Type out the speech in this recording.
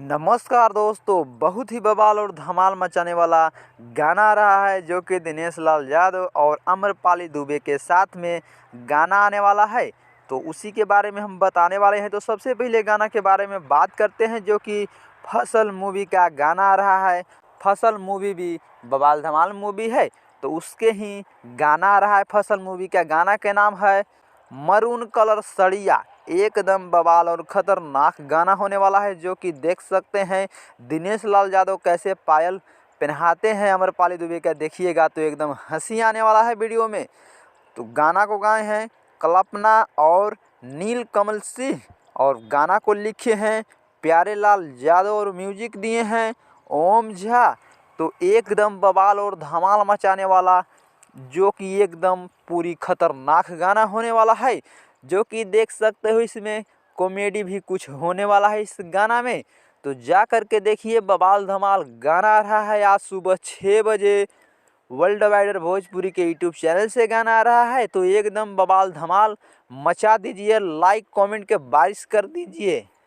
नमस्कार दोस्तों, बहुत ही बवाल और धमाल मचाने वाला गाना आ रहा है जो कि दिनेश लाल यादव और अम्रपाली दुबे के साथ में गाना आने वाला है। तो उसी के बारे में हम बताने वाले हैं। तो सबसे पहले गाना के बारे में बात करते हैं जो कि फसल मूवी का गाना आ रहा है। फसल मूवी भी बवाल धमाल मूवी है, तो उसके ही गाना आ रहा है। फसल मूवी का गाना के नाम है मरून कलर सड़िया। एकदम बवाल और ख़तरनाक गाना होने वाला है जो कि देख सकते हैं दिनेश लाल यादव कैसे पायल पहनाते हैं अम्रपाली दुबे का। देखिएगा तो एकदम हंसी आने वाला है वीडियो में। तो गाना को गाए हैं कल्पना और नीलकमल सिंह और गाना को लिखे हैं प्यारे लाल यादव और म्यूजिक दिए हैं ओम झा। तो एकदम बवाल और धमाल मचाने वाला जो कि एकदम पूरी खतरनाक गाना होने वाला है, जो कि देख सकते हो इसमें कॉमेडी भी कुछ होने वाला है इस गाना में। तो जा कर के देखिए, बवाल धमाल गाना आ रहा है आज सुबह 6 बजे वर्ल्ड वाइडर भोजपुरी के यूट्यूब चैनल से गाना आ रहा है। तो एकदम बवाल धमाल मचा दीजिए, लाइक कमेंट के बारिश कर दीजिए।